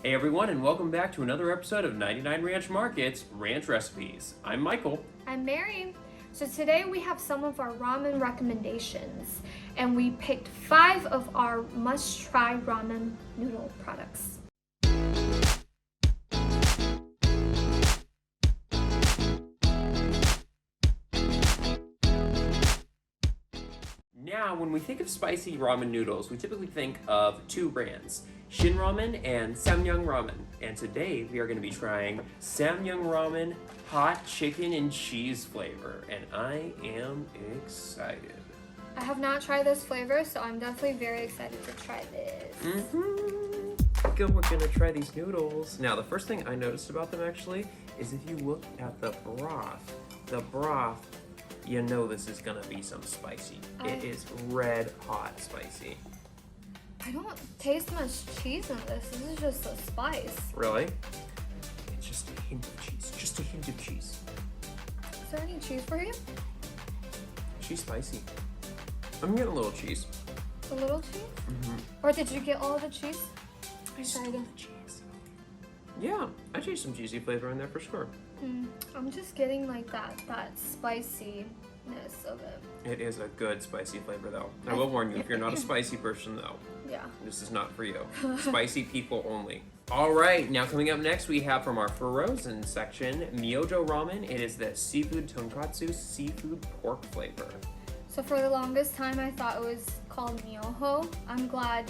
Hey everyone, and welcome back to another episode of 99 Ranch Market's Ranch Recipes. I'm Michael. I'm Mary. So today we have some of our ramen recommendations, and we picked 5 of our must-try ramen noodle products. Now, when we think of spicy ramen noodles, we typically think of 2 brands, Shin Ramen and SamYang Ramen. And today we are going to be trying SamYang Ramen hot chicken and cheese flavor, and I am excited. I have not tried this flavor, so I'm definitely very excited to try this. We're going to try these noodles. Now, the first thing I noticed about them actually is if you look at the broth, you know this is gonna be some spicy. It is red hot spicy. I don't taste much cheese in this. This is just a spice. Really? It's just a hint of cheese. Just a hint of cheese. Is there any cheese for you? She's spicy. I'm getting a little cheese. A little cheese? Mm-hmm. Or did you get all the cheese? I stole the cheese. Yeah, I taste some cheesy flavor in there for sure. I'm just getting like that spiciness of it. It is a good spicy flavor though. I will warn you, if you're not a spicy person though, yeah, this is not for you. Spicy people only. All right, now coming up next we have from our frozen section, Myojo Ramen. It is the seafood tonkotsu seafood pork flavor. So for the longest time I thought it was called Myojo. I'm glad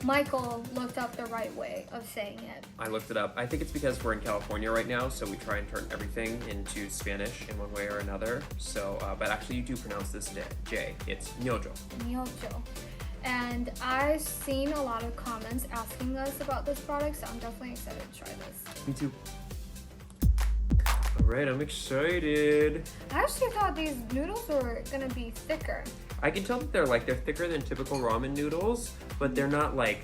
Michael looked up the right way of saying it. I looked it up. I think it's because we're in California right now, so we try and turn everything into Spanish in one way or another. So, but actually you do pronounce this J. It's Myojo. Myojo. And I've seen a lot of comments asking us about this product, so I'm definitely excited to try this. Me too. All right, I'm excited. I actually thought these noodles were gonna be thicker. I can tell that they're thicker than typical ramen noodles, but they're not like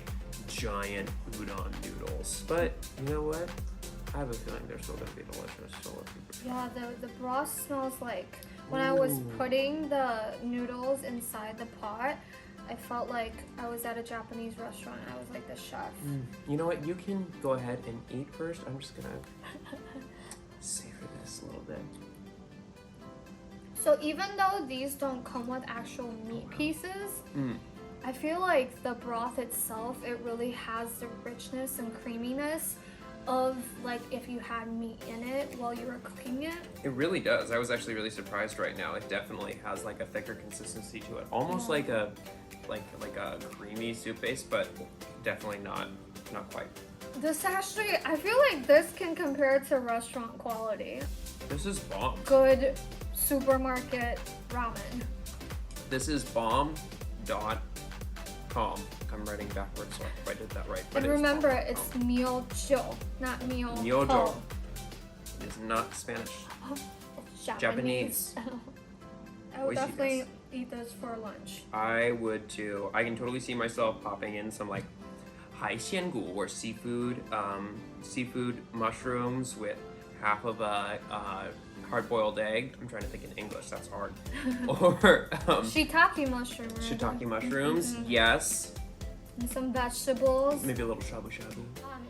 giant udon noodles. But you know what? I have a feeling they're still gonna be delicious. So let's see. Yeah, the broth smells like when I was putting the noodles inside the pot, I felt like I was at a Japanese restaurant. I was like the chef. You know what? You can go ahead and eat first. I'm just gonna savor this a little bit. So even though these don't come with actual meat pieces, I feel like the broth itself, it really has the richness and creaminess of like if you had meat in it while you were cooking it. It really does. I was actually really surprised right now. It definitely has like a thicker consistency to it. Almost like a creamy soup base, but definitely not quite. This actually, I feel like this can compare to restaurant quality. This is bomb. Good supermarket ramen. This is bomb.com. I'm writing backwards, so if I did that right. And remember, it's Myojo, not Myojo. Myojo. It is not Spanish. It's Japanese. I would definitely eat this for lunch. I would too. I can totally see myself popping in some like 海鲜菇 or seafood mushrooms with half of a hard-boiled egg. I'm trying to think in English, that's hard. Or shiitake mushrooms. Shiitake mushrooms, yes. And some vegetables. Maybe a little shabu-shabu.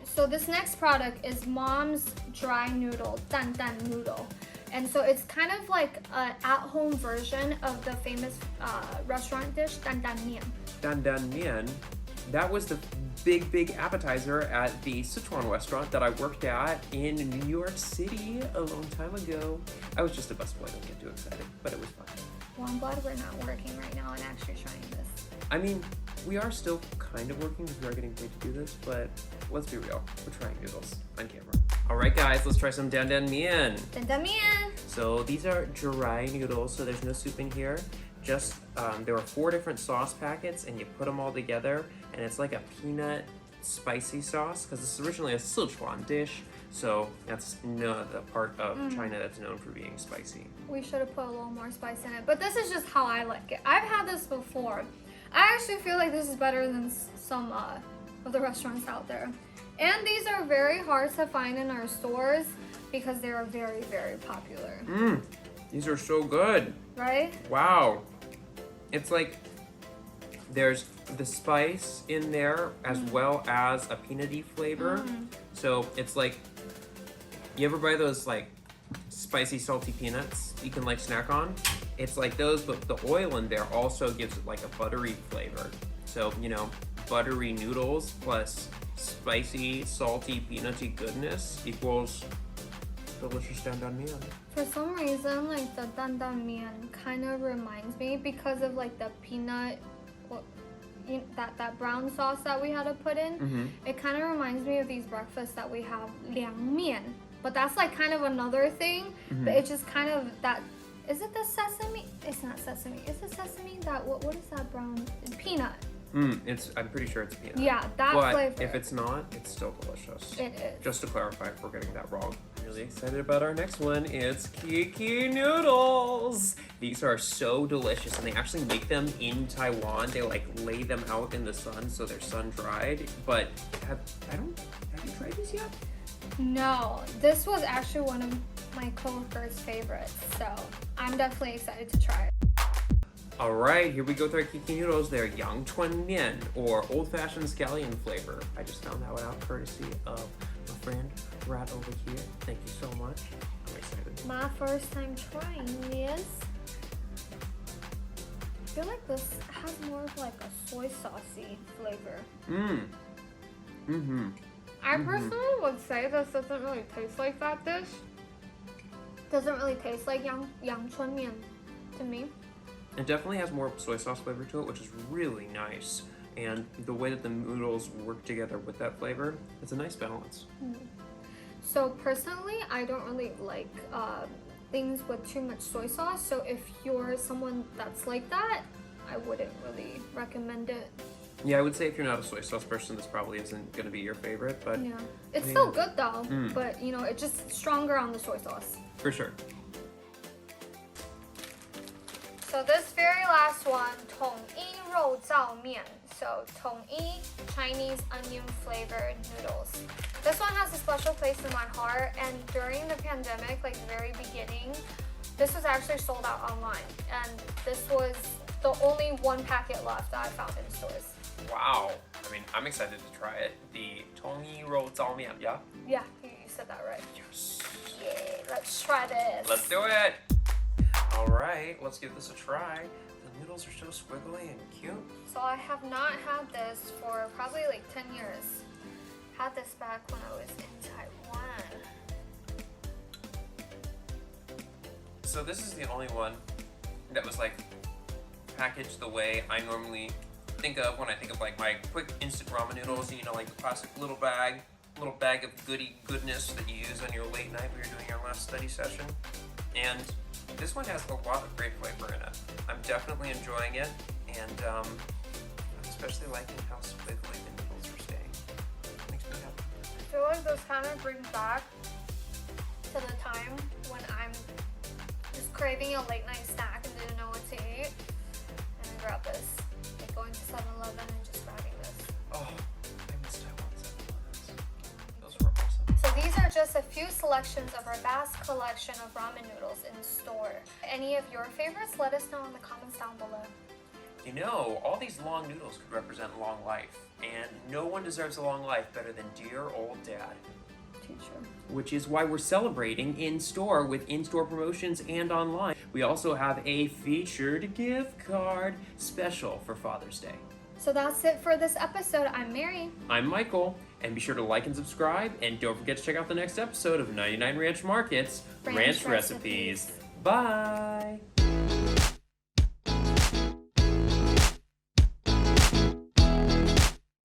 So this next product is Mom's Dry Noodle, Dan Noodle. And so it's kind of like an at-home version of the famous restaurant dish, Dan Mian. That was the big appetizer at the Sichuan restaurant that I worked at in New York City a long time ago. I was just a busboy, don't get too excited, but it was fun. Well, I'm glad we're not working right now and actually trying this. I mean, we are still kind of working because we are getting paid to do this, but let's be real, we're trying noodles on camera. All right, guys, let's try some Dan Mian. Dan Mian. So these are dry noodles, so there's no soup in here. Just, there are 4 different sauce packets and you put them all together and it's like a peanut spicy sauce because this is originally a Sichuan dish. So that's the part of China that's known for being spicy. We should have put a little more spice in it, but this is just how I like it. I've had this before. I actually feel like this is better than some of the restaurants out there. And these are very hard to find in our stores because they are very, very popular. These are so good. Right? Wow. It's like there's the spice in there as well as a peanutty flavor. So it's like, you ever buy those like spicy salty peanuts you can like snack on? It's like those, but the oil in there also gives it like a buttery flavor. So, you know, buttery noodles plus spicy, salty, peanutty goodness equals delicious dandanmyeon. For some reason, like the dandanmyeon kind of reminds me because of like the peanut, that brown sauce that we had to put in. It kind of reminds me of these breakfasts that we have, liangmian. But that's like kind of another thing. But it's just kind of that. Is it the sesame? It's not sesame. Is it sesame? That what is that brown? Peanut. I'm pretty sure it's peanut. Yeah, that flavor. But if it's not, it's still delicious. It is. Just to clarify if we're getting that wrong. I'm really excited about our next one. It's Kiki Noodles. These are so delicious, and they actually make them in Taiwan. They like lay them out in the sun so they're sun dried. But have you tried these yet? No, this was actually one of my coworkers' favorites, so I'm definitely excited to try it. Alright, here we go with our Kiki Noodles. They're Yang Chuan Mian, or old-fashioned scallion flavor. I just found that one out courtesy of my friend right over here. Thank you so much. I'm excited. My first time trying this. I feel like this has more of like a soy saucy flavor. I personally would say this doesn't really taste like that dish. Doesn't really taste like yang chuan mian to me. It definitely has more soy sauce flavor to it, which is really nice. And the way that the noodles work together with that flavor, it's a nice balance. So personally, I don't really like things with too much soy sauce. So if you're someone that's like that, I wouldn't really recommend it. Yeah, I would say if you're not a soy sauce person, this probably isn't going to be your favorite, but... Yeah, it's still good though, but you know, it's just stronger on the soy sauce. For sure. So this very last one, Tung I Mian. So Tung I, Chinese onion flavored noodles. This one has a special place in my heart, and during the pandemic, like very beginning, this was actually sold out online, and this was the only one packet left that I found in stores. Wow. I mean, I'm excited to try it. The Tung I Mian, yeah? Yeah, you said that right. Yes. Yay, let's try this. Let's do it. All right, let's give this a try. The noodles are so squiggly and cute. So I have not had this for probably like 10 years. Had this back when I was in Taiwan. So this is the only one that was like packaged the way I normally think of when I think of like my quick instant ramen noodles. You know, like the plastic little bag of goodness that you use on your late night when you're doing your last study session. And this one has a lot of great flavor in it. I'm definitely enjoying it, and I'm especially liking how squiggly the noodles are staying. It makes me happy. I feel like this kind of brings back to the time when I'm just craving a late night snack and didn't know what to eat. And I grabbed this. Like going to 7-Eleven and just grabbing this. Oh, I miss Taiwan 7-Elevens. Those were awesome. So these are just a few selections of our vast collection of ramen noodles in store. Any of your favorites? Let us know in the comments down below. You know, all these long noodles could represent long life, and no one deserves a long life better than dear old dad. Teacher. Which is why we're celebrating in-store with in-store promotions and online. We also have a featured gift card special for Father's Day. So that's it for this episode. I'm Mary. I'm Michael, and be sure to like and subscribe, and don't forget to check out the next episode of 99 Ranch Market's Ranch Recipes. Bye!